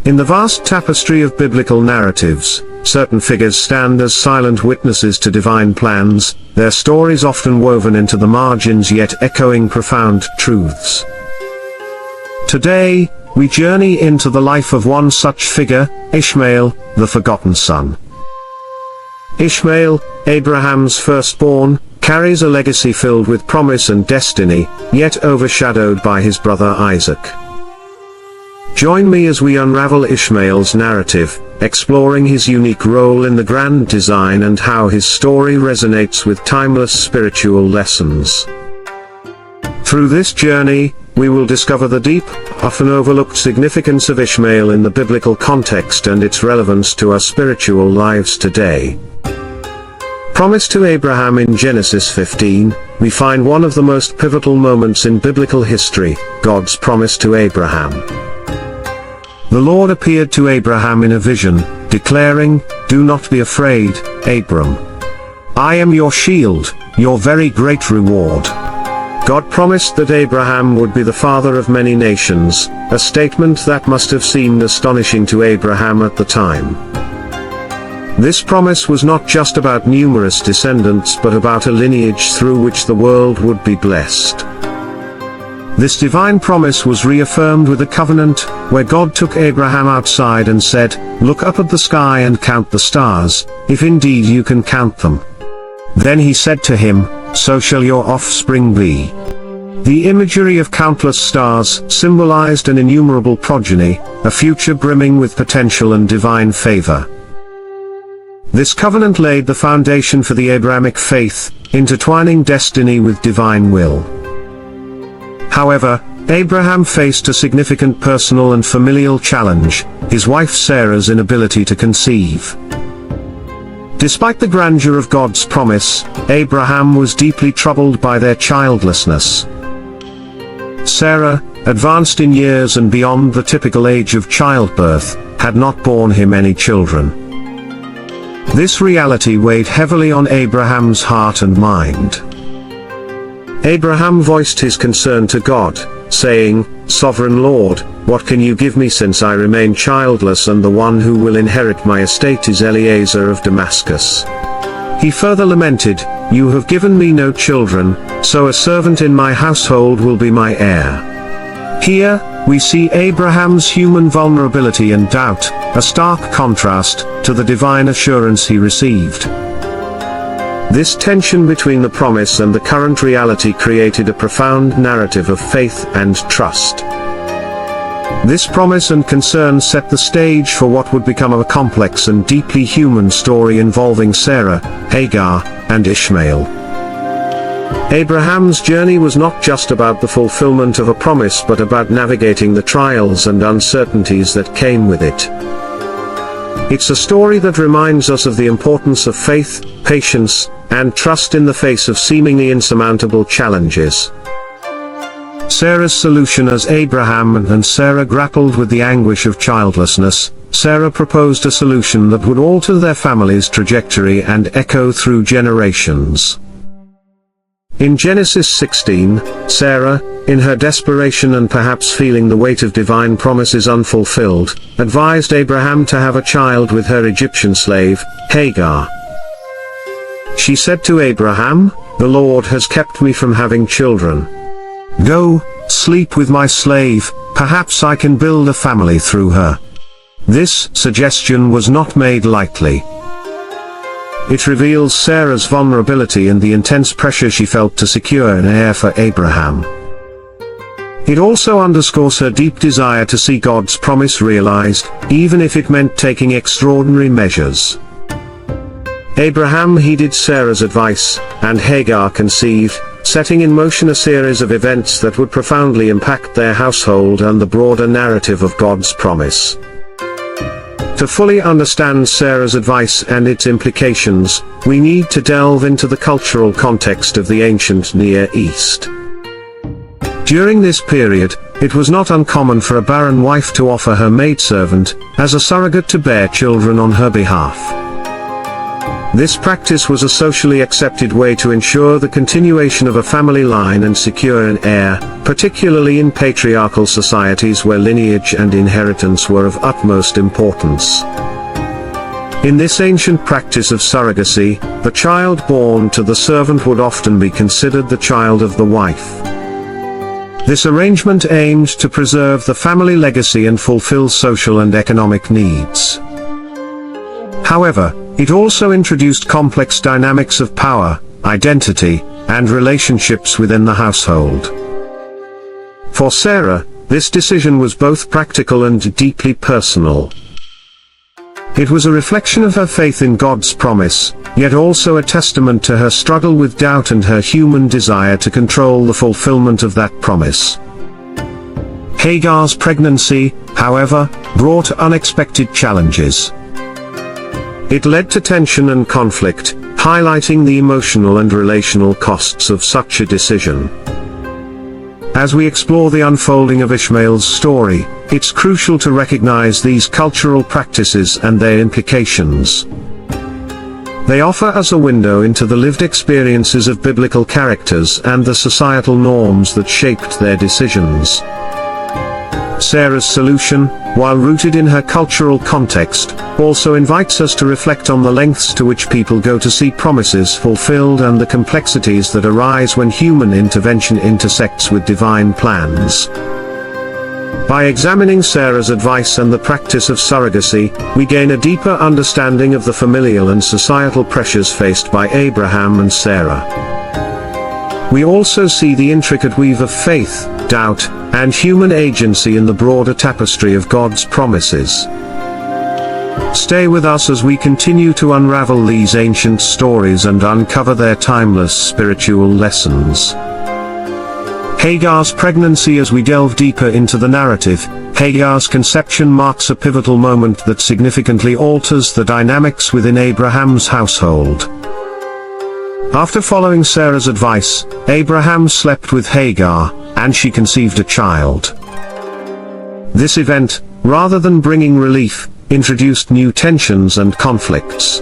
In the vast tapestry of biblical narratives, certain figures stand as silent witnesses to divine plans, their stories often woven into the margins yet echoing profound truths. Today, we journey into the life of one such figure, Ishmael, the forgotten son. Ishmael, Abraham's firstborn, carries a legacy filled with promise and destiny, yet overshadowed by his brother Isaac. Join me as we unravel Ishmael's narrative, exploring his unique role in the grand design and how his story resonates with timeless spiritual lessons. Through this journey, we will discover the deep, often overlooked significance of Ishmael in the biblical context and its relevance to our spiritual lives today. Promised to Abraham in Genesis 15, we find one of the most pivotal moments in biblical history, God's promise to Abraham. The Lord appeared to Abraham in a vision, declaring, "Do not be afraid, Abram. I am your shield, your very great reward." God promised that Abraham would be the father of many nations, a statement that must have seemed astonishing to Abraham at the time. This promise was not just about numerous descendants but about a lineage through which the world would be blessed. This divine promise was reaffirmed with a covenant, where God took Abraham outside and said, "Look up at the sky and count the stars, if indeed you can count them." Then he said to him, "So shall your offspring be." The imagery of countless stars symbolized an innumerable progeny, a future brimming with potential and divine favor. This covenant laid the foundation for the Abrahamic faith, intertwining destiny with divine will. However, Abraham faced a significant personal and familial challenge, his wife Sarah's inability to conceive. Despite the grandeur of God's promise, Abraham was deeply troubled by their childlessness. Sarah, advanced in years and beyond the typical age of childbirth, had not borne him any children. This reality weighed heavily on Abraham's heart and mind. Abraham voiced his concern to God, saying, "Sovereign Lord, what can you give me since I remain childless and the one who will inherit my estate is Eliezer of Damascus?" He further lamented, "You have given me no children, so a servant in my household will be my heir." Here, we see Abraham's human vulnerability and doubt, a stark contrast to the divine assurance he received. This tension between the promise and the current reality created a profound narrative of faith and trust. This promise and concern set the stage for what would become a complex and deeply human story involving Sarah, Hagar, and Ishmael. Abraham's journey was not just about the fulfillment of a promise but about navigating the trials and uncertainties that came with it. It's a story that reminds us of the importance of faith, patience, and trust in the face of seemingly insurmountable challenges. Sarah's solution. As Abraham and Sarah grappled with the anguish of childlessness, Sarah proposed a solution that would alter their family's trajectory and echo through generations. In Genesis 16, Sarah, in her desperation and perhaps feeling the weight of divine promises unfulfilled, advised Abraham to have a child with her Egyptian slave, Hagar. She said to Abraham, "The Lord has kept me from having children. Go, sleep with my slave, perhaps I can build a family through her." This suggestion was not made lightly. It reveals Sarah's vulnerability and the intense pressure she felt to secure an heir for Abraham. It also underscores her deep desire to see God's promise realized, even if it meant taking extraordinary measures. Abraham heeded Sarah's advice, and Hagar conceived, setting in motion a series of events that would profoundly impact their household and the broader narrative of God's promise. To fully understand Sarah's advice and its implications, we need to delve into the cultural context of the ancient Near East. During this period, it was not uncommon for a barren wife to offer her maidservant as a surrogate to bear children on her behalf. This practice was a socially accepted way to ensure the continuation of a family line and secure an heir, particularly in patriarchal societies where lineage and inheritance were of utmost importance. In this ancient practice of surrogacy, the child born to the servant would often be considered the child of the wife. This arrangement aimed to preserve the family legacy and fulfill social and economic needs. However, it also introduced complex dynamics of power, identity, and relationships within the household. For Sarah, this decision was both practical and deeply personal. It was a reflection of her faith in God's promise, yet also a testament to her struggle with doubt and her human desire to control the fulfillment of that promise. Hagar's pregnancy, however, brought unexpected challenges. It led to tension and conflict, highlighting the emotional and relational costs of such a decision. As we explore the unfolding of Ishmael's story, it's crucial to recognize these cultural practices and their implications. They offer us a window into the lived experiences of biblical characters and the societal norms that shaped their decisions. Sarah's solution, while rooted in her cultural context, also invites us to reflect on the lengths to which people go to see promises fulfilled and the complexities that arise when human intervention intersects with divine plans. By examining Sarah's advice and the practice of surrogacy, we gain a deeper understanding of the familial and societal pressures faced by Abraham and Sarah. We also see the intricate weave of faith, doubt, and human agency in the broader tapestry of God's promises. Stay with us as we continue to unravel these ancient stories and uncover their timeless spiritual lessons. Hagar's pregnancy. As we delve deeper into the narrative, Hagar's conception marks a pivotal moment that significantly alters the dynamics within Abraham's household. After following Sarah's advice, Abraham slept with Hagar, and she conceived a child. This event, rather than bringing relief, introduced new tensions and conflicts.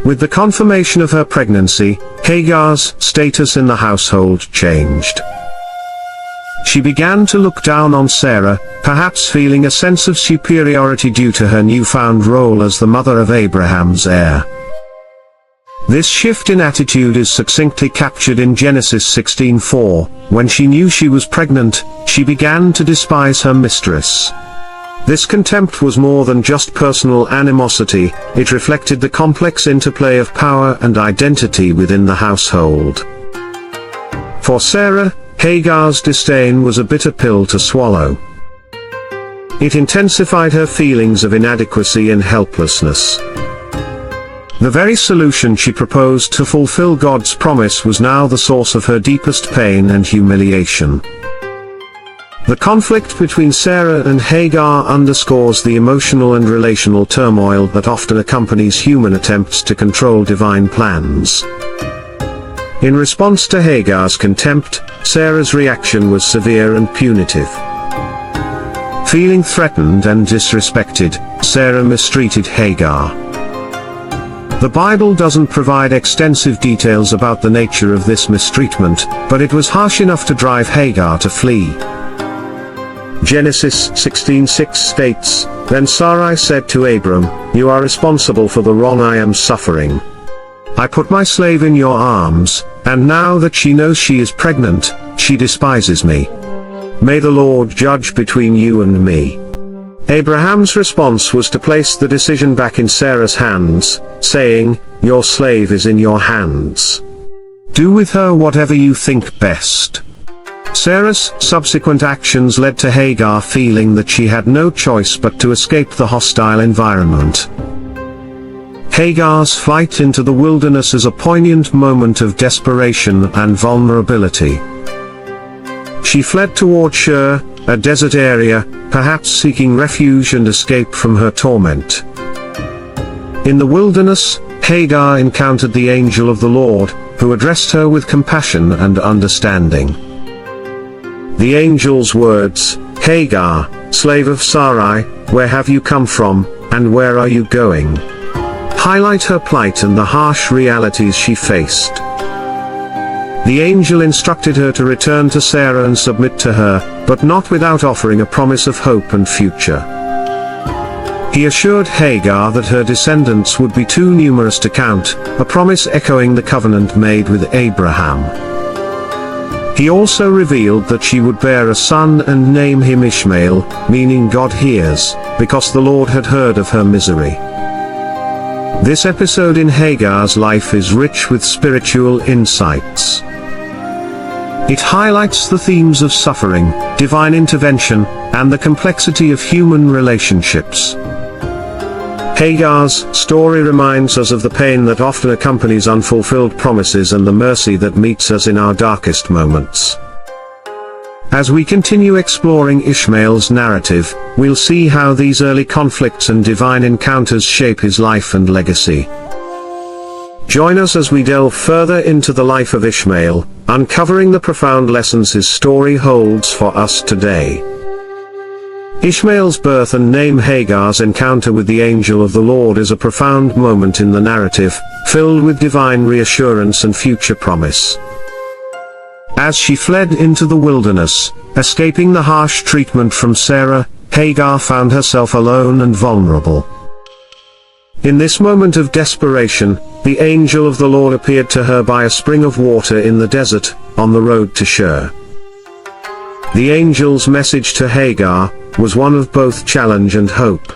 With the confirmation of her pregnancy, Hagar's status in the household changed. She began to look down on Sarah, perhaps feeling a sense of superiority due to her newfound role as the mother of Abraham's heir. This shift in attitude is succinctly captured in Genesis 16:4, when she knew she was pregnant, she began to despise her mistress. This contempt was more than just personal animosity, it reflected the complex interplay of power and identity within the household. For Sarah, Hagar's disdain was a bitter pill to swallow. It intensified her feelings of inadequacy and helplessness. The very solution she proposed to fulfill God's promise was now the source of her deepest pain and humiliation. The conflict between Sarah and Hagar underscores the emotional and relational turmoil that often accompanies human attempts to control divine plans. In response to Hagar's contempt, Sarah's reaction was severe and punitive. Feeling threatened and disrespected, Sarah mistreated Hagar. The Bible doesn't provide extensive details about the nature of this mistreatment, but it was harsh enough to drive Hagar to flee. Genesis 16:6 states, "Then Sarai said to Abram, 'You are responsible for the wrong I am suffering. I put my slave in your arms, and now that she knows she is pregnant, she despises me. May the Lord judge between you and me.'" Abraham's response was to place the decision back in Sarah's hands, saying, "Your slave is in your hands. Do with her whatever you think best." Sarah's subsequent actions led to Hagar feeling that she had no choice but to escape the hostile environment. Hagar's flight into the wilderness is a poignant moment of desperation and vulnerability. She fled toward Shur, a desert area, perhaps seeking refuge and escape from her torment. In the wilderness, Hagar encountered the angel of the Lord, who addressed her with compassion and understanding. The angel's words, "Hagar, slave of Sarai, where have you come from, and where are you going?" highlight her plight and the harsh realities she faced. The angel instructed her to return to Sarah and submit to her, but not without offering a promise of hope and future. He assured Hagar that her descendants would be too numerous to count, a promise echoing the covenant made with Abraham. He also revealed that she would bear a son and name him Ishmael, meaning God hears, because the Lord had heard of her misery. This episode in Hagar's life is rich with spiritual insights. It highlights the themes of suffering, divine intervention, and the complexity of human relationships. Hagar's story reminds us of the pain that often accompanies unfulfilled promises and the mercy that meets us in our darkest moments. As we continue exploring Ishmael's narrative, we'll see how these early conflicts and divine encounters shape his life and legacy. Join us as we delve further into the life of Ishmael, uncovering the profound lessons his story holds for us today. Ishmael's birth and name. Hagar's encounter with the angel of the Lord is a profound moment in the narrative, filled with divine reassurance and future promise. As she fled into the wilderness, escaping the harsh treatment from Sarah, Hagar found herself alone and vulnerable. In this moment of desperation, the angel of the Lord appeared to her by a spring of water in the desert, on the road to Shur. The angel's message to Hagar was one of both challenge and hope.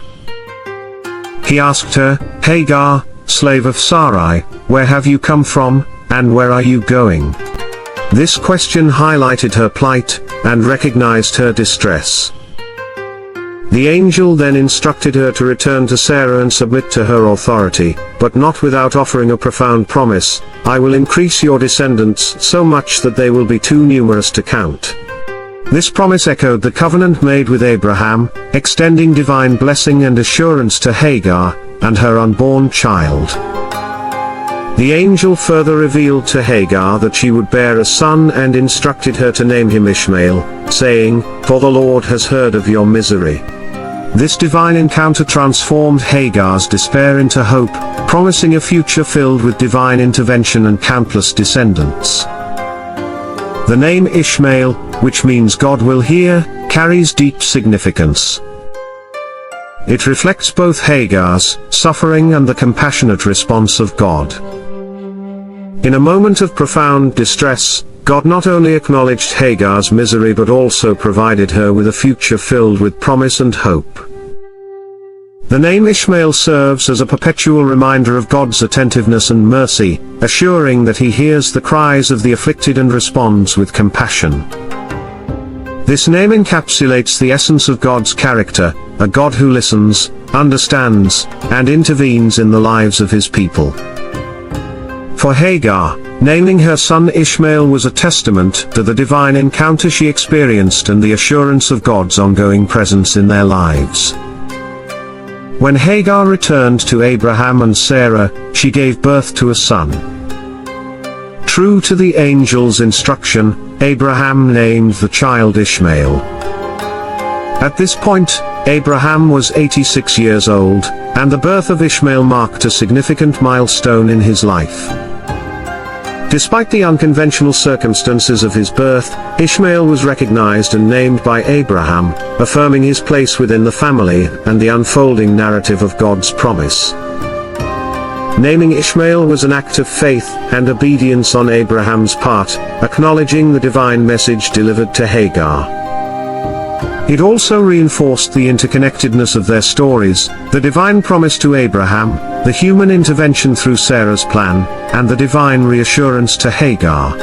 He asked her, "Hagar, slave of Sarai, where have you come from, and where are you going?" This question highlighted her plight, and recognized her distress. The angel then instructed her to return to Sarah and submit to her authority, but not without offering a profound promise: "I will increase your descendants so much that they will be too numerous to count." This promise echoed the covenant made with Abraham, extending divine blessing and assurance to Hagar and her unborn child. The angel further revealed to Hagar that she would bear a son and instructed her to name him Ishmael, saying, "For the Lord has heard of your misery." This divine encounter transformed Hagar's despair into hope, promising a future filled with divine intervention and countless descendants. The name Ishmael, which means God will hear, carries deep significance. It reflects both Hagar's suffering and the compassionate response of God. In a moment of profound distress, God not only acknowledged Hagar's misery but also provided her with a future filled with promise and hope. The name Ishmael serves as a perpetual reminder of God's attentiveness and mercy, assuring that He hears the cries of the afflicted and responds with compassion. This name encapsulates the essence of God's character, a God who listens, understands, and intervenes in the lives of His people. For Hagar, naming her son Ishmael was a testament to the divine encounter she experienced and the assurance of God's ongoing presence in their lives. When Hagar returned to Abraham and Sarah, she gave birth to a son. True to the angel's instruction, Abraham named the child Ishmael. At this point, Abraham was 86 years old, and the birth of Ishmael marked a significant milestone in his life. Despite the unconventional circumstances of his birth, Ishmael was recognized and named by Abraham, affirming his place within the family and the unfolding narrative of God's promise. Naming Ishmael was an act of faith and obedience on Abraham's part, acknowledging the divine message delivered to Hagar. It also reinforced the interconnectedness of their stories, the divine promise to Abraham, the human intervention through Sarah's plan, and the divine reassurance to Hagar.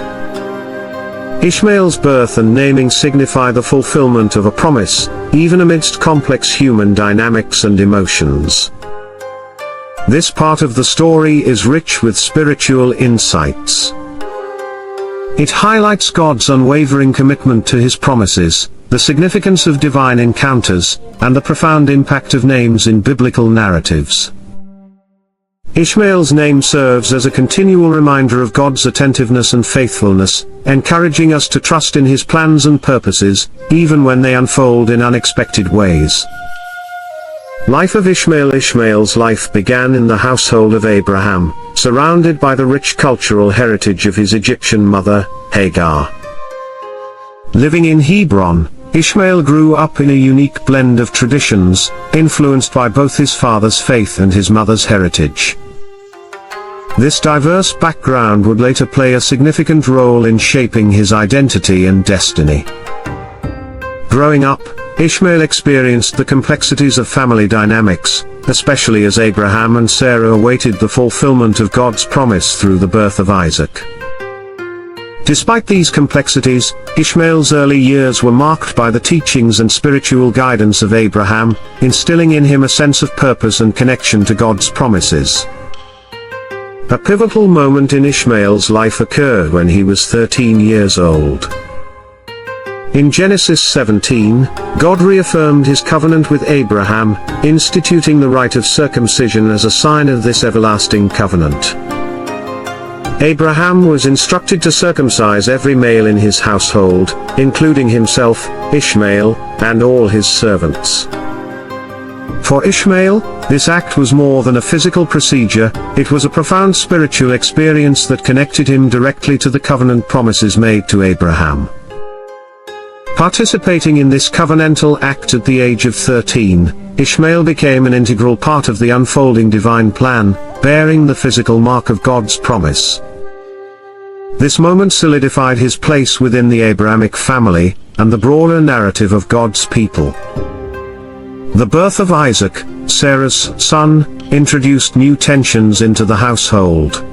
Ishmael's birth and naming signify the fulfillment of a promise, even amidst complex human dynamics and emotions. This part of the story is rich with spiritual insights. It highlights God's unwavering commitment to His promises, the significance of divine encounters, and the profound impact of names in biblical narratives. Ishmael's name serves as a continual reminder of God's attentiveness and faithfulness, encouraging us to trust in His plans and purposes, even when they unfold in unexpected ways. Life of Ishmael. Ishmael's life began in the household of Abraham, surrounded by the rich cultural heritage of his Egyptian mother, Hagar. Living in Hebron, Ishmael grew up in a unique blend of traditions, influenced by both his father's faith and his mother's heritage. This diverse background would later play a significant role in shaping his identity and destiny. Growing up, Ishmael experienced the complexities of family dynamics, especially as Abraham and Sarah awaited the fulfillment of God's promise through the birth of Isaac. Despite these complexities, Ishmael's early years were marked by the teachings and spiritual guidance of Abraham, instilling in him a sense of purpose and connection to God's promises. A pivotal moment in Ishmael's life occurred when he was 13 years old. In Genesis 17, God reaffirmed his covenant with Abraham, instituting the rite of circumcision as a sign of this everlasting covenant. Abraham was instructed to circumcise every male in his household, including himself, Ishmael, and all his servants. For Ishmael, this act was more than a physical procedure, it was a profound spiritual experience that connected him directly to the covenant promises made to Abraham. Participating in this covenantal act at the age of 13, Ishmael became an integral part of the unfolding divine plan, bearing the physical mark of God's promise. This moment solidified his place within the Abrahamic family, and the broader narrative of God's people. The birth of Isaac, Sarah's son, introduced new tensions into the household.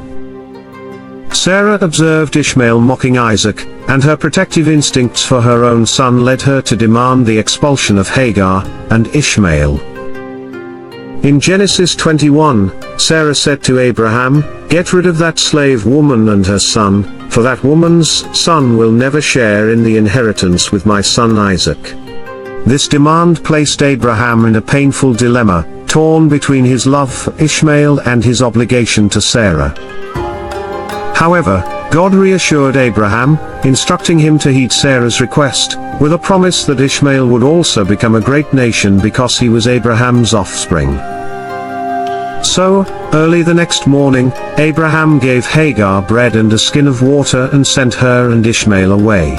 Sarah observed Ishmael mocking Isaac, and her protective instincts for her own son led her to demand the expulsion of Hagar and Ishmael. In Genesis 21, Sarah said to Abraham, "Get rid of that slave woman and her son, for that woman's son will never share in the inheritance with my son Isaac." This demand placed Abraham in a painful dilemma, torn between his love for Ishmael and his obligation to Sarah. However, God reassured Abraham, instructing him to heed Sarah's request, with a promise that Ishmael would also become a great nation because he was Abraham's offspring. So, early the next morning, Abraham gave Hagar bread and a skin of water and sent her and Ishmael away.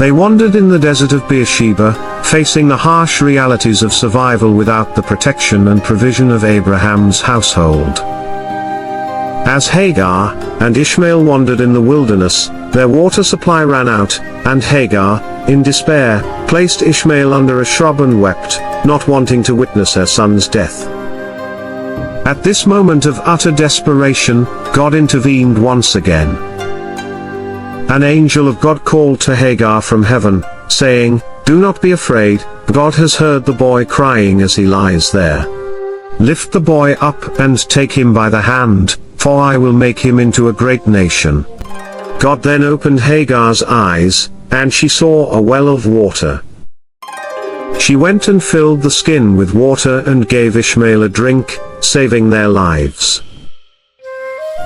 They wandered in the desert of Beersheba, facing the harsh realities of survival without the protection and provision of Abraham's household. As Hagar and Ishmael wandered in the wilderness, their water supply ran out, and Hagar, in despair, placed Ishmael under a shrub and wept, not wanting to witness her son's death. At this moment of utter desperation, God intervened once again. An angel of God called to Hagar from heaven, saying, "Do not be afraid, God has heard the boy crying as he lies there. Lift the boy up and take him by the hand, for I will make him into a great nation." God then opened Hagar's eyes, and she saw a well of water. She went and filled the skin with water and gave Ishmael a drink, saving their lives.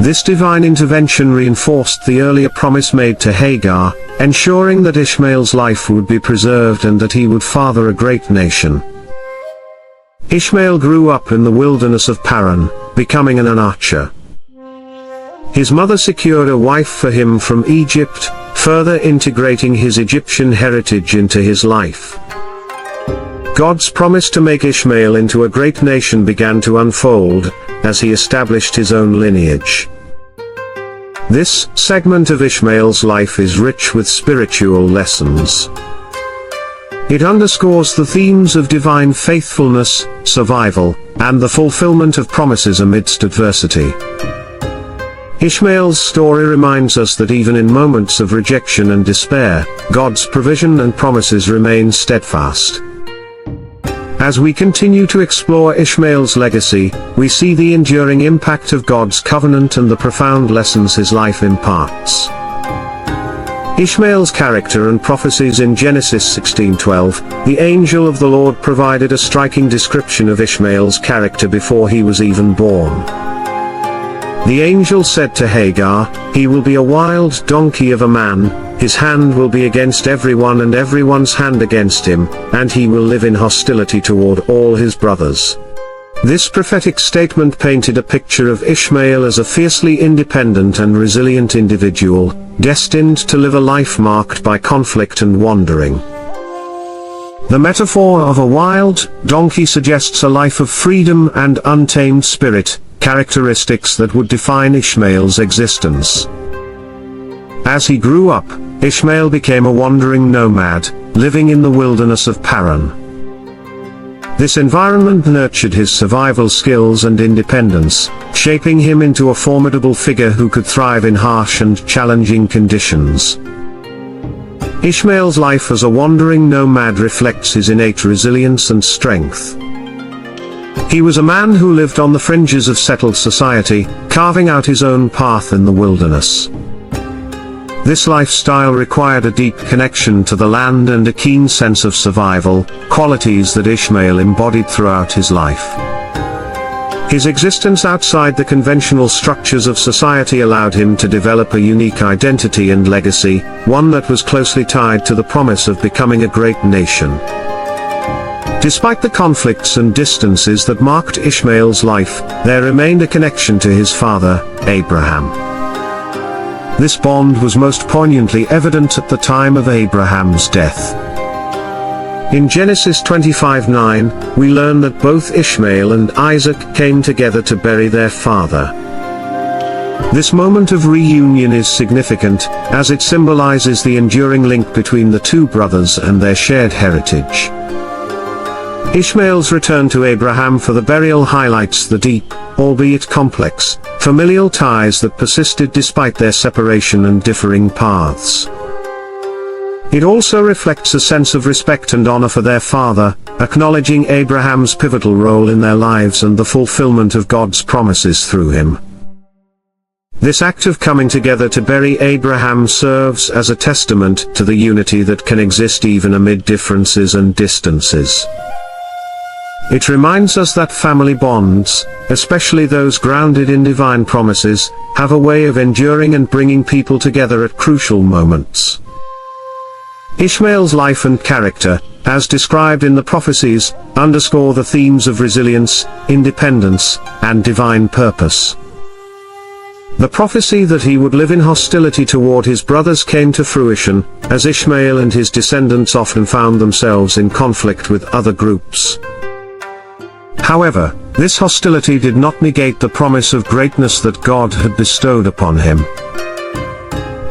This divine intervention reinforced the earlier promise made to Hagar, ensuring that Ishmael's life would be preserved and that he would father a great nation. Ishmael grew up in the wilderness of Paran, becoming an archer. His mother secured a wife for him from Egypt, further integrating his Egyptian heritage into his life. God's promise to make Ishmael into a great nation began to unfold, as he established his own lineage. This segment of Ishmael's life is rich with spiritual lessons. It underscores the themes of divine faithfulness, survival, and the fulfillment of promises amidst adversity. Ishmael's story reminds us that even in moments of rejection and despair, God's provision and promises remain steadfast. As we continue to explore Ishmael's legacy, we see the enduring impact of God's covenant and the profound lessons his life imparts. Ishmael's character and prophecies. In Genesis 16:12, the angel of the Lord provided a striking description of Ishmael's character before he was even born. The angel said to Hagar, "He will be a wild donkey of a man, His hand will be against everyone and everyone's hand against him, and he will live in hostility toward all his brothers. This prophetic statement painted a picture of Ishmael as a fiercely independent and resilient individual, destined to live a life marked by conflict and wandering. The metaphor of a wild donkey suggests a life of freedom and untamed spirit, characteristics that would define Ishmael's existence. As he grew up, Ishmael became a wandering nomad, living in the wilderness of Paran. This environment nurtured his survival skills and independence, shaping him into a formidable figure who could thrive in harsh and challenging conditions. Ishmael's life as a wandering nomad reflects his innate resilience and strength. He was a man who lived on the fringes of settled society, carving out his own path in the wilderness. This lifestyle required a deep connection to the land and a keen sense of survival, qualities that Ishmael embodied throughout his life. His existence outside the conventional structures of society allowed him to develop a unique identity and legacy, one that was closely tied to the promise of becoming a great nation. Despite the conflicts and distances that marked Ishmael's life, there remained a connection to his father, Abraham. This bond was most poignantly evident at the time of Abraham's death. In Genesis 25:9, we learn that both Ishmael and Isaac came together to bury their father. This moment of reunion is significant, as it symbolizes the enduring link between the two brothers and their shared heritage. Ishmael's return to Abraham for the burial highlights the deep, albeit complex, familial ties that persisted despite their separation and differing paths. It also reflects a sense of respect and honor for their father, acknowledging Abraham's pivotal role in their lives and the fulfillment of God's promises through him. This act of coming together to bury Abraham serves as a testament to the unity that can exist even amid differences and distances. It reminds us that family bonds, especially those grounded in divine promises, have a way of enduring and bringing people together at crucial moments. Ishmael's life and character, as described in the prophecies, underscore the themes of resilience, independence, and divine purpose. The prophecy that he would live in hostility toward his brothers came to fruition, as Ishmael and his descendants often found themselves in conflict with other groups. However, this hostility did not negate the promise of greatness that God had bestowed upon him.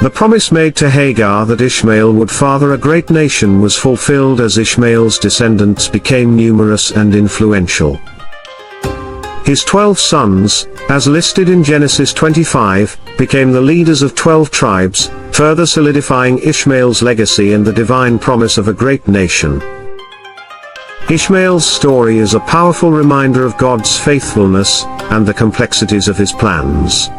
The promise made to Hagar that Ishmael would father a great nation was fulfilled as Ishmael's descendants became numerous and influential. His 12 sons, as listed in Genesis 25, became the leaders of 12 tribes, further solidifying Ishmael's legacy and the divine promise of a great nation. Ishmael's story is a powerful reminder of God's faithfulness, and the complexities of his plans.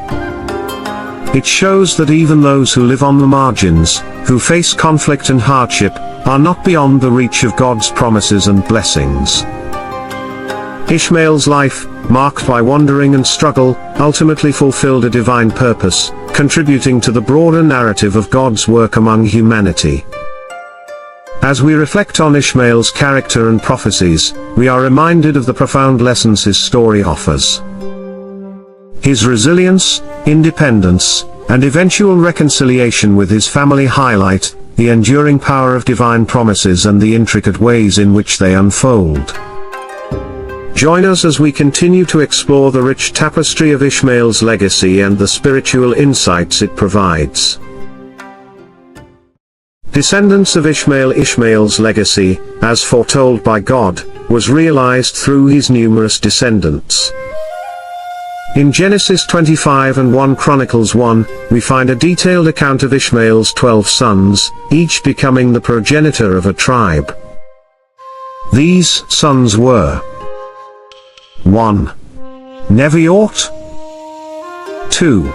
It shows that even those who live on the margins, who face conflict and hardship, are not beyond the reach of God's promises and blessings. Ishmael's life, marked by wandering and struggle, ultimately fulfilled a divine purpose, contributing to the broader narrative of God's work among humanity. As we reflect on Ishmael's character and prophecies, we are reminded of the profound lessons his story offers. His resilience, independence, and eventual reconciliation with his family highlight the enduring power of divine promises and the intricate ways in which they unfold. Join us as we continue to explore the rich tapestry of Ishmael's legacy and the spiritual insights it provides. Descendants of Ishmael. Ishmael's legacy, as foretold by God, was realized through his numerous descendants. In Genesis 25 and 1 Chronicles 1, we find a detailed account of Ishmael's 12 sons, each becoming the progenitor of a tribe. These sons were 1. Neviot, 2.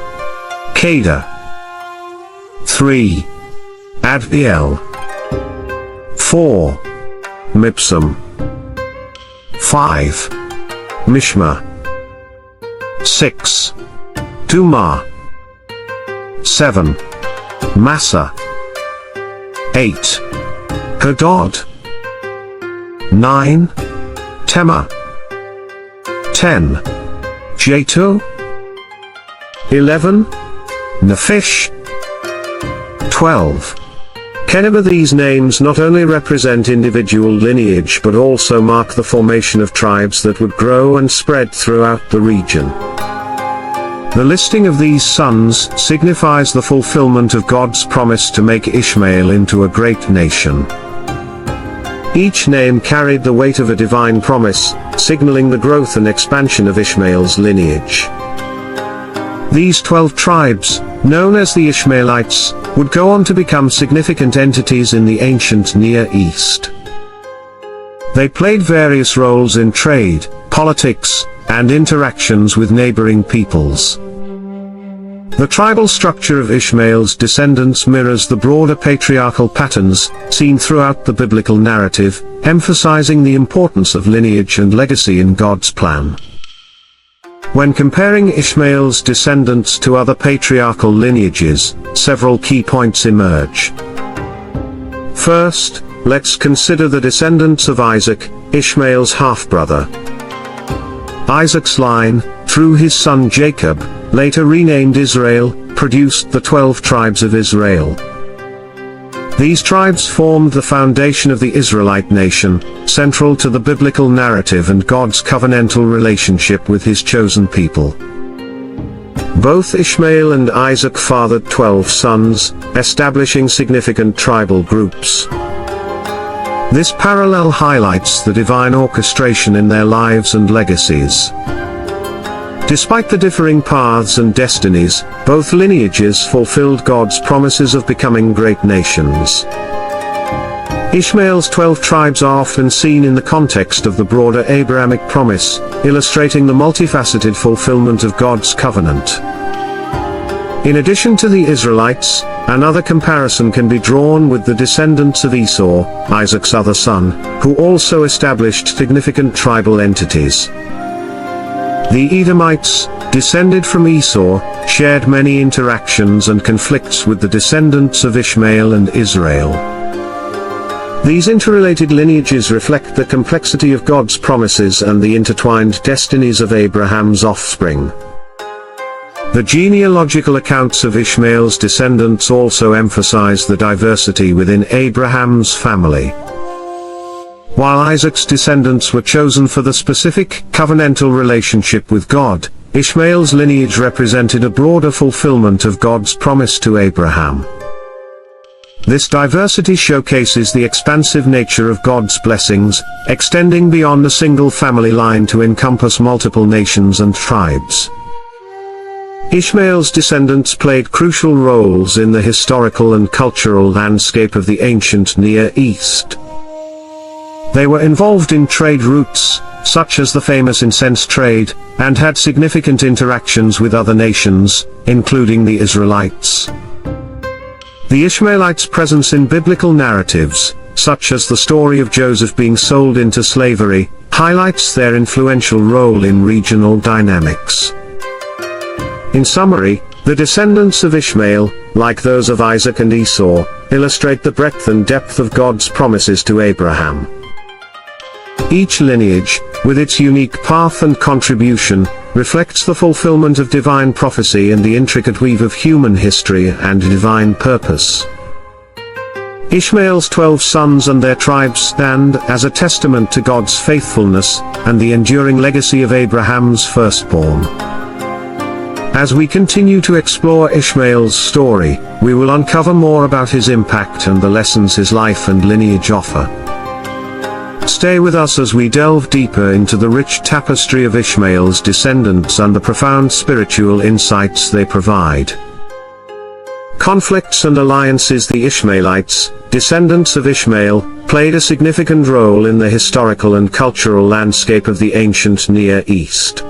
Kedar, 3. Adbeel, 4. Mibsam, 5. Mishma, 6. Dumah, 7. Massa, 8. Hadad. 9. Tema. 10. Jatu. 11. Nephish. 12. Keneba. These names not only represent individual lineage but also mark the formation of tribes that would grow and spread throughout the region. The listing of these sons signifies the fulfillment of God's promise to make Ishmael into a great nation. Each name carried the weight of a divine promise, signaling the growth and expansion of Ishmael's lineage. These 12 tribes, known as the Ishmaelites, would go on to become significant entities in the ancient Near East. They played various roles in trade, politics, and interactions with neighboring peoples. The tribal structure of Ishmael's descendants mirrors the broader patriarchal patterns seen throughout the biblical narrative, emphasizing the importance of lineage and legacy in God's plan. When comparing Ishmael's descendants to other patriarchal lineages, several key points emerge. First, let's consider the descendants of Isaac, Ishmael's half-brother. Isaac's line, through his son Jacob, later renamed Israel, produced the 12 tribes of Israel. These tribes formed the foundation of the Israelite nation, central to the biblical narrative and God's covenantal relationship with his chosen people. Both Ishmael and Isaac fathered 12 sons, establishing significant tribal groups. This parallel highlights the divine orchestration in their lives and legacies. Despite the differing paths and destinies, both lineages fulfilled God's promises of becoming great nations. Ishmael's 12 tribes are often seen in the context of the broader Abrahamic promise, illustrating the multifaceted fulfillment of God's covenant. In addition to the Israelites, another comparison can be drawn with the descendants of Esau, Isaac's other son, who also established significant tribal entities. The Edomites, descended from Esau, shared many interactions and conflicts with the descendants of Ishmael and Israel. These interrelated lineages reflect the complexity of God's promises and the intertwined destinies of Abraham's offspring. The genealogical accounts of Ishmael's descendants also emphasize the diversity within Abraham's family. While Isaac's descendants were chosen for the specific covenantal relationship with God, Ishmael's lineage represented a broader fulfillment of God's promise to Abraham. This diversity showcases the expansive nature of God's blessings, extending beyond a single family line to encompass multiple nations and tribes. Ishmael's descendants played crucial roles in the historical and cultural landscape of the ancient Near East. They were involved in trade routes, such as the famous incense trade, and had significant interactions with other nations, including the Israelites. The Ishmaelites' presence in biblical narratives, such as the story of Joseph being sold into slavery, highlights their influential role in regional dynamics. In summary, the descendants of Ishmael, like those of Isaac and Esau, illustrate the breadth and depth of God's promises to Abraham. Each lineage, with its unique path and contribution, reflects the fulfillment of divine prophecy and the intricate weave of human history and divine purpose. Ishmael's 12 sons and their tribes stand as a testament to God's faithfulness and the enduring legacy of Abraham's firstborn. As we continue to explore Ishmael's story, we will uncover more about his impact and the lessons his life and lineage offer. Stay with us as we delve deeper into the rich tapestry of Ishmael's descendants and the profound spiritual insights they provide. Conflicts and alliances. The Ishmaelites, descendants of Ishmael, played a significant role in the historical and cultural landscape of the ancient Near East.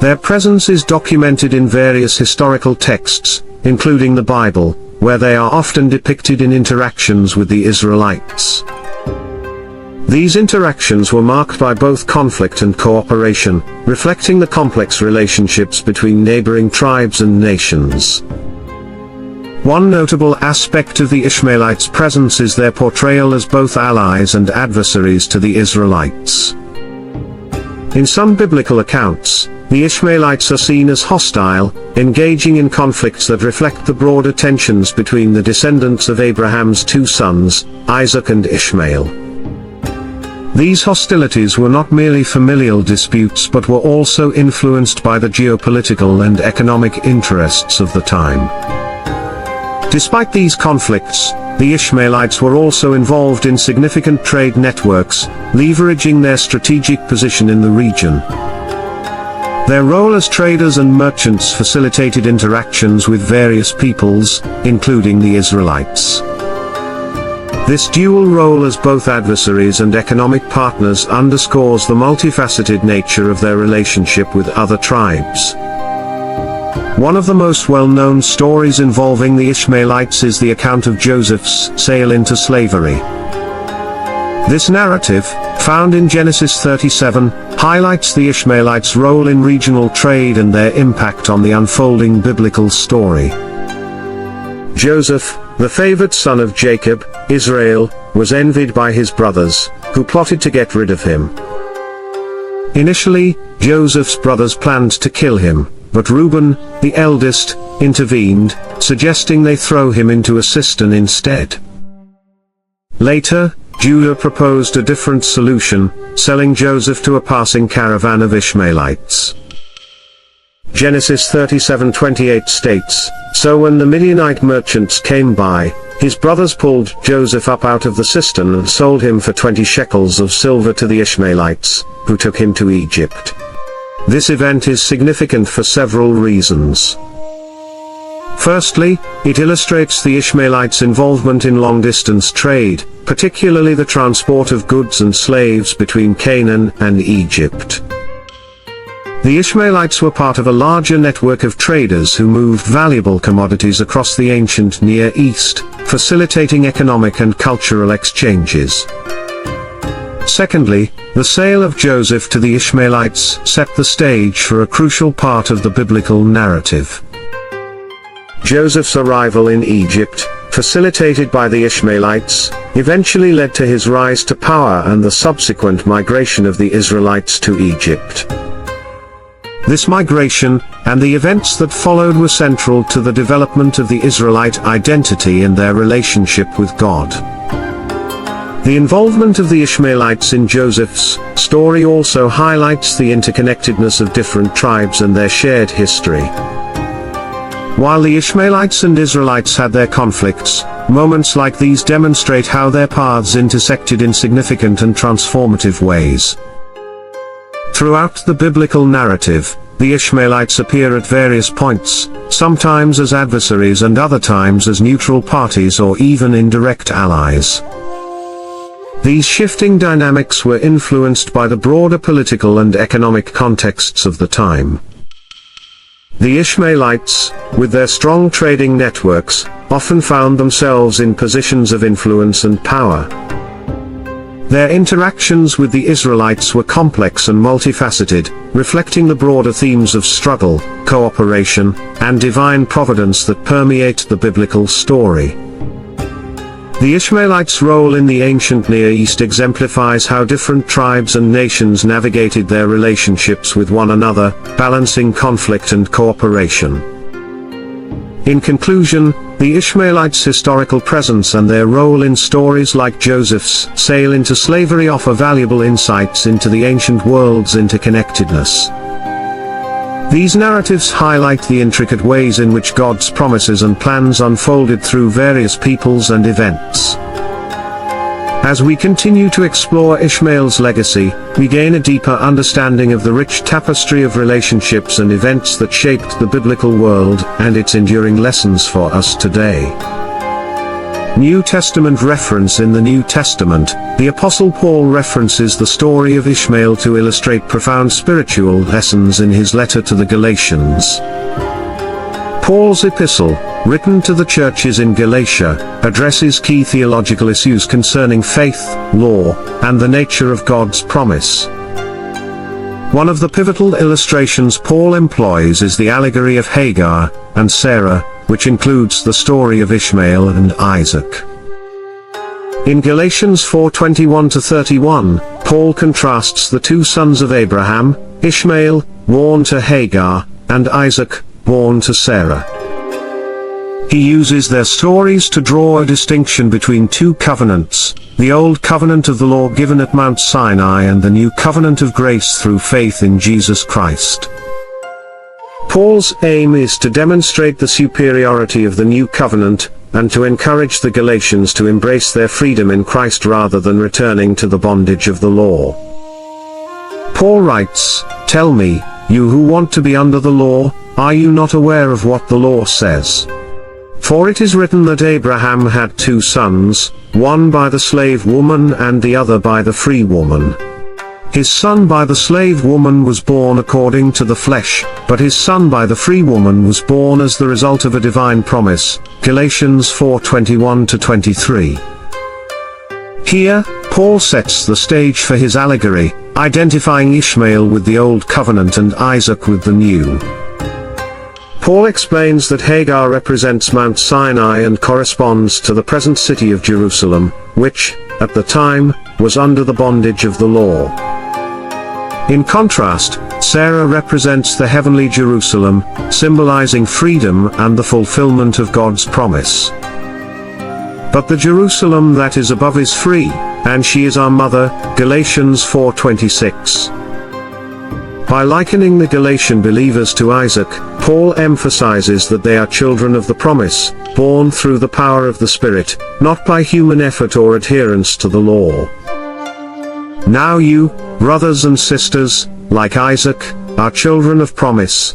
Their presence is documented in various historical texts, including the Bible, where they are often depicted in interactions with the Israelites. These interactions were marked by both conflict and cooperation, reflecting the complex relationships between neighboring tribes and nations. One notable aspect of the Ishmaelites' presence is their portrayal as both allies and adversaries to the Israelites. In some biblical accounts, the Ishmaelites are seen as hostile, engaging in conflicts that reflect the broader tensions between the descendants of Abraham's two sons, Isaac and Ishmael. These hostilities were not merely familial disputes but were also influenced by the geopolitical and economic interests of the time. Despite these conflicts, the Ishmaelites were also involved in significant trade networks, leveraging their strategic position in the region. Their role as traders and merchants facilitated interactions with various peoples, including the Israelites. This dual role as both adversaries and economic partners underscores the multifaceted nature of their relationship with other tribes. One of the most well-known stories involving the Ishmaelites is the account of Joseph's sale into slavery. This narrative, found in Genesis 37, highlights the Ishmaelites' role in regional trade and their impact on the unfolding biblical story. Joseph, the favored son of Jacob, Israel, was envied by his brothers, who plotted to get rid of him. Initially, Joseph's brothers planned to kill him, but Reuben, the eldest, intervened, suggesting they throw him into a cistern instead. Later, Judah proposed a different solution, selling Joseph to a passing caravan of Ishmaelites. Genesis 37:28 states, "So when the Midianite merchants came by, his brothers pulled Joseph up out of the cistern and sold him for 20 shekels of silver to the Ishmaelites, who took him to Egypt." This event is significant for several reasons. Firstly, it illustrates the Ishmaelites' involvement in long-distance trade, particularly the transport of goods and slaves between Canaan and Egypt. The Ishmaelites were part of a larger network of traders who moved valuable commodities across the ancient Near East, facilitating economic and cultural exchanges. Secondly, the sale of Joseph to the Ishmaelites set the stage for a crucial part of the biblical narrative. Joseph's arrival in Egypt, facilitated by the Ishmaelites, eventually led to his rise to power and the subsequent migration of the Israelites to Egypt. This migration, and the events that followed, were central to the development of the Israelite identity and their relationship with God. The involvement of the Ishmaelites in Joseph's story also highlights the interconnectedness of different tribes and their shared history. While the Ishmaelites and Israelites had their conflicts, moments like these demonstrate how their paths intersected in significant and transformative ways. Throughout the biblical narrative, the Ishmaelites appear at various points, sometimes as adversaries and other times as neutral parties or even indirect allies. These shifting dynamics were influenced by the broader political and economic contexts of the time. The Ishmaelites, with their strong trading networks, often found themselves in positions of influence and power. Their interactions with the Israelites were complex and multifaceted, reflecting the broader themes of struggle, cooperation, and divine providence that permeate the biblical story. The Ishmaelites' role in the ancient Near East exemplifies how different tribes and nations navigated their relationships with one another, balancing conflict and cooperation. In conclusion, the Ishmaelites' historical presence and their role in stories like Joseph's sale into slavery offer valuable insights into the ancient world's interconnectedness. These narratives highlight the intricate ways in which God's promises and plans unfolded through various peoples and events. As we continue to explore Ishmael's legacy, we gain a deeper understanding of the rich tapestry of relationships and events that shaped the biblical world, and its enduring lessons for us today. New Testament reference. In the New Testament, the Apostle Paul references the story of Ishmael to illustrate profound spiritual lessons in his letter to the Galatians. Paul's epistle, written to the churches in Galatia, addresses key theological issues concerning faith, law, and the nature of God's promise. One of the pivotal illustrations Paul employs is the allegory of Hagar and Sarah, which includes the story of Ishmael and Isaac. In Galatians 4:21-31, Paul contrasts the two sons of Abraham, Ishmael, born to Hagar, and Isaac, born to Sarah. He uses their stories to draw a distinction between two covenants, the old covenant of the law given at Mount Sinai and the new covenant of grace through faith in Jesus Christ. Paul's aim is to demonstrate the superiority of the new covenant, and to encourage the Galatians to embrace their freedom in Christ rather than returning to the bondage of the law. Paul writes, "Tell me, you who want to be under the law, are you not aware of what the law says? For it is written that Abraham had two sons, one by the slave woman and the other by the free woman. His son by the slave woman was born according to the flesh, but his son by the free woman was born as the result of a divine promise." Galatians 4:21-23. Here, Paul sets the stage for his allegory, identifying Ishmael with the old covenant and Isaac with the new. Paul explains that Hagar represents Mount Sinai and corresponds to the present city of Jerusalem, which, at the time, was under the bondage of the law. In contrast, Sarah represents the heavenly Jerusalem, symbolizing freedom and the fulfillment of God's promise. But the Jerusalem that is above is free, and she is our mother, Galatians 4:26. By likening the Galatian believers to Isaac, Paul emphasizes that they are children of the promise, born through the power of the Spirit, not by human effort or adherence to the law. Now you, brothers and sisters, like Isaac, are children of promise.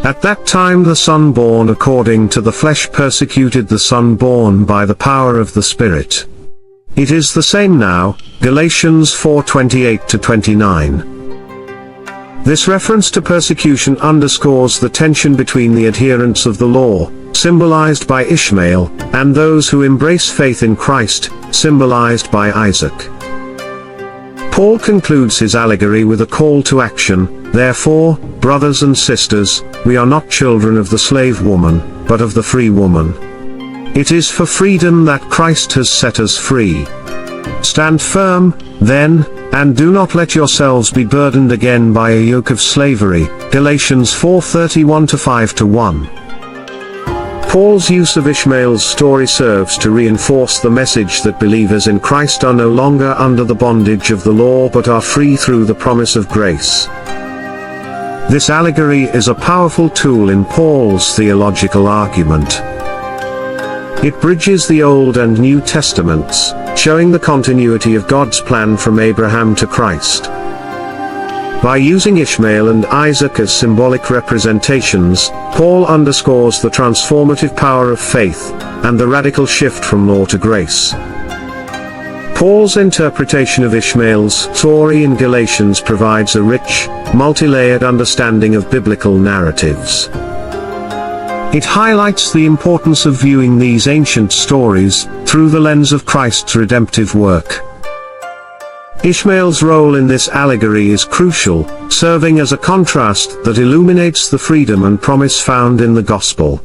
At that time the son born according to the flesh persecuted the son born by the power of the Spirit. It is the same now, Galatians 4:28-29. This reference to persecution underscores the tension between the adherents of the law, symbolized by Ishmael, and those who embrace faith in Christ, symbolized by Isaac. Paul concludes his allegory with a call to action. Therefore, brothers and sisters, we are not children of the slave woman, but of the free woman. It is for freedom that Christ has set us free. Stand firm, then, and do not let yourselves be burdened again by a yoke of slavery. Galatians 4:31-5-1. Paul's use of Ishmael's story serves to reinforce the message that believers in Christ are no longer under the bondage of the law but are free through the promise of grace. This allegory is a powerful tool in Paul's theological argument. It bridges the Old and New Testaments, showing the continuity of God's plan from Abraham to Christ. By using Ishmael and Isaac as symbolic representations, Paul underscores the transformative power of faith, and the radical shift from law to grace. Paul's interpretation of Ishmael's story in Galatians provides a rich, multi-layered understanding of biblical narratives. It highlights the importance of viewing these ancient stories through the lens of Christ's redemptive work. Ishmael's role in this allegory is crucial, serving as a contrast that illuminates the freedom and promise found in the gospel.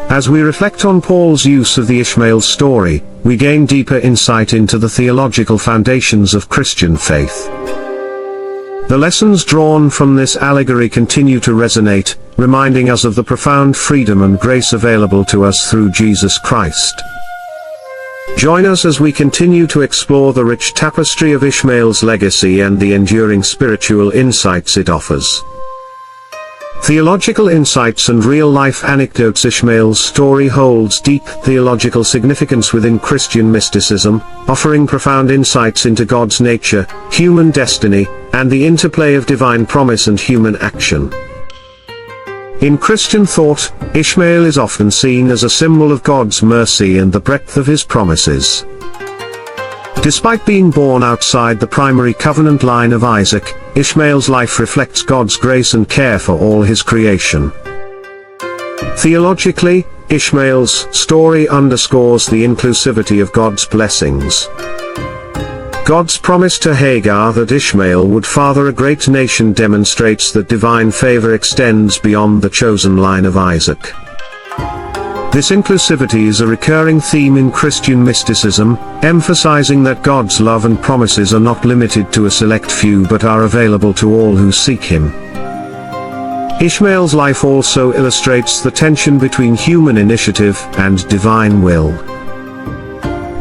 As we reflect on Paul's use of the Ishmael story, we gain deeper insight into the theological foundations of Christian faith. The lessons drawn from this allegory continue to resonate, reminding us of the profound freedom and grace available to us through Jesus Christ. Join us as we continue to explore the rich tapestry of Ishmael's legacy and the enduring spiritual insights it offers. Theological insights and real-life anecdotes. Ishmael's story holds deep theological significance within Christian mysticism, offering profound insights into God's nature, human destiny, and the interplay of divine promise and human action. In Christian thought, Ishmael is often seen as a symbol of God's mercy and the breadth of his promises. Despite being born outside the primary covenant line of Isaac, Ishmael's life reflects God's grace and care for all his creation. Theologically, Ishmael's story underscores the inclusivity of God's blessings. God's promise to Hagar that Ishmael would father a great nation demonstrates that divine favor extends beyond the chosen line of Isaac. This inclusivity is a recurring theme in Christian mysticism, emphasizing that God's love and promises are not limited to a select few but are available to all who seek Him. Ishmael's life also illustrates the tension between human initiative and divine will.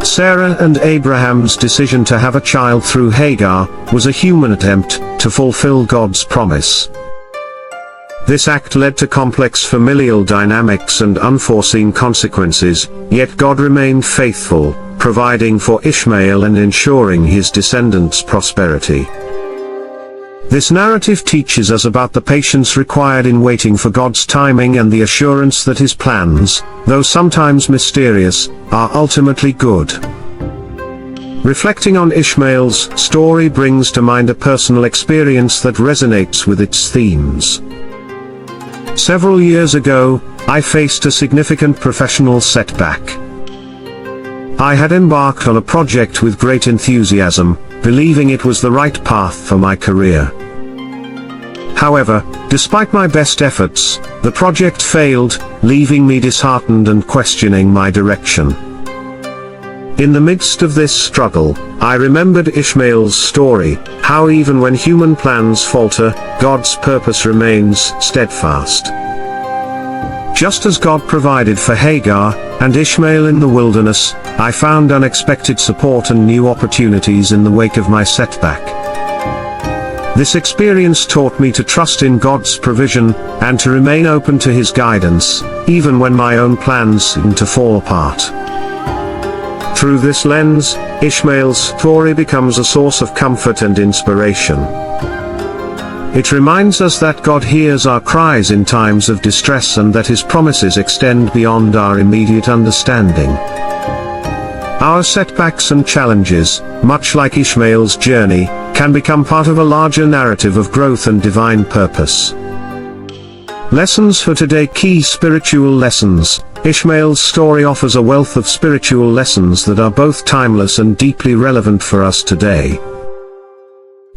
Sarah and Abraham's decision to have a child through Hagar was a human attempt to fulfill God's promise. This act led to complex familial dynamics and unforeseen consequences, yet God remained faithful, providing for Ishmael and ensuring his descendants' prosperity. This narrative teaches us about the patience required in waiting for God's timing and the assurance that His plans, though sometimes mysterious, are ultimately good. Reflecting on Ishmael's story brings to mind a personal experience that resonates with its themes. Several years ago, I faced a significant professional setback. I had embarked on a project with great enthusiasm, believing it was the right path for my career. However, despite my best efforts, the project failed, leaving me disheartened and questioning my direction. In the midst of this struggle, I remembered Ishmael's story, how even when human plans falter, God's purpose remains steadfast. Just as God provided for Hagar and Ishmael in the wilderness, I found unexpected support and new opportunities in the wake of my setback. This experience taught me to trust in God's provision, and to remain open to His guidance, even when my own plans seemed to fall apart. Through this lens, Ishmael's story becomes a source of comfort and inspiration. It reminds us that God hears our cries in times of distress and that His promises extend beyond our immediate understanding. Our setbacks and challenges, much like Ishmael's journey, can become part of a larger narrative of growth and divine purpose. Lessons for today. Key spiritual lessons. Ishmael's story offers a wealth of spiritual lessons that are both timeless and deeply relevant for us today.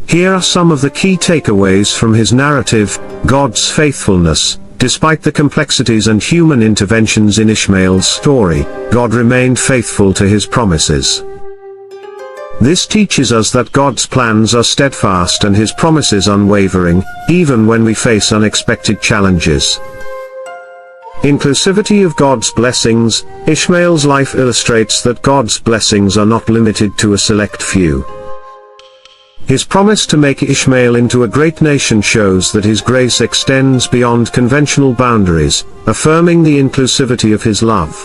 Here are some of the key takeaways from his narrative. God's faithfulness. Despite the complexities and human interventions in Ishmael's story, God remained faithful to His promises. This teaches us that God's plans are steadfast and His promises unwavering, even when we face unexpected challenges. Inclusivity of God's blessings. Ishmael's life illustrates that God's blessings are not limited to a select few. His promise to make Ishmael into a great nation shows that His grace extends beyond conventional boundaries, affirming the inclusivity of His love.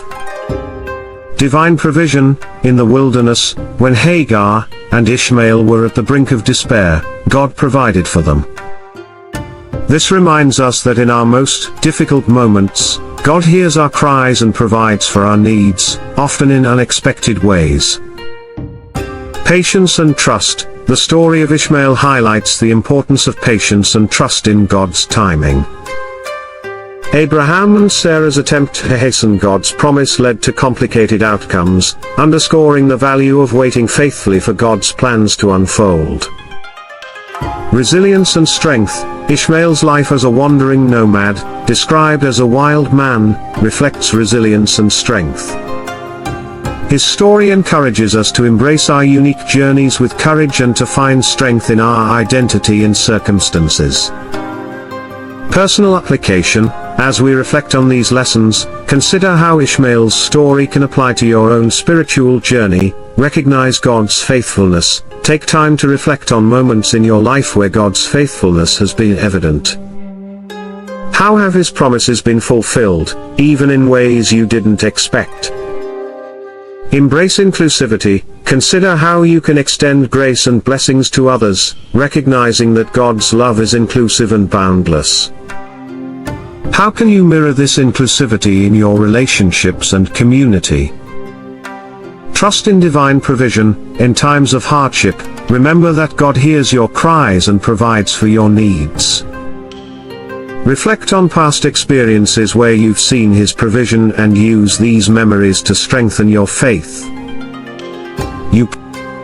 Divine provision. In the wilderness, when Hagar and Ishmael were at the brink of despair, God provided for them. This reminds us that in our most difficult moments, God hears our cries and provides for our needs, often in unexpected ways. Patience and trust. The story of Ishmael highlights the importance of patience and trust in God's timing. Abraham and Sarah's attempt to hasten God's promise led to complicated outcomes, underscoring the value of waiting faithfully for God's plans to unfold. Resilience and strength. Ishmael's life as a wandering nomad, described as a wild man, reflects resilience and strength. His story encourages us to embrace our unique journeys with courage and to find strength in our identity and circumstances. Personal application. As we reflect on these lessons, consider how Ishmael's story can apply to your own spiritual journey. Recognize God's faithfulness. Take time to reflect on moments in your life where God's faithfulness has been evident. How have His promises been fulfilled, even in ways you didn't expect? Embrace inclusivity. Consider how you can extend grace and blessings to others, recognizing that God's love is inclusive and boundless. How can you mirror this inclusivity in your relationships and community? Trust in divine provision. In times of hardship, remember that God hears your cries and provides for your needs. Reflect on past experiences where you've seen His provision and use these memories to strengthen your faith. You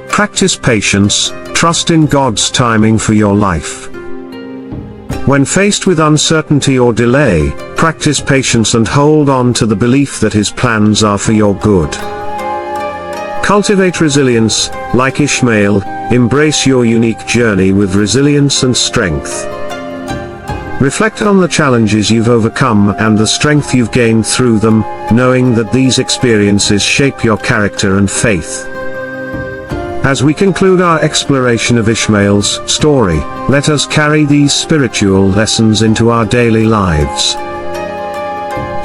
practice patience. Trust in God's timing for your life. When faced with uncertainty or delay, Practice patience and hold on to the belief that His plans are for your good. Cultivate resilience, like Ishmael, embrace your unique journey with resilience and strength. Reflect on the challenges you've overcome and the strength you've gained through them, knowing that these experiences shape your character and faith. As we conclude our exploration of Ishmael's story, let us carry these spiritual lessons into our daily lives.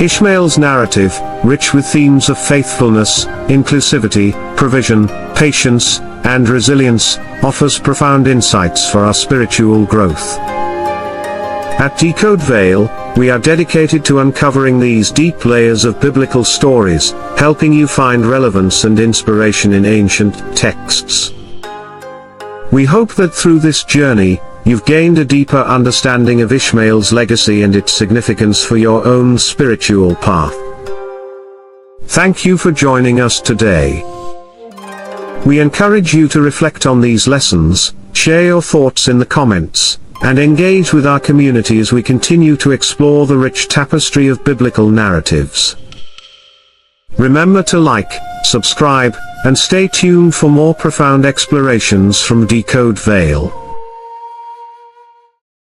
Ishmael's narrative, rich with themes of faithfulness, inclusivity, provision, patience, and resilience, offers profound insights for our spiritual growth. At Decode Vale, we are dedicated to uncovering these deep layers of biblical stories, helping you find relevance and inspiration in ancient texts. We hope that through this journey, you've gained a deeper understanding of Ishmael's legacy and its significance for your own spiritual path. Thank you for joining us today. We encourage you to reflect on these lessons, share your thoughts in the comments, and engage with our community as we continue to explore the rich tapestry of biblical narratives. Remember to like, subscribe, and stay tuned for more profound explorations from Decode Vale.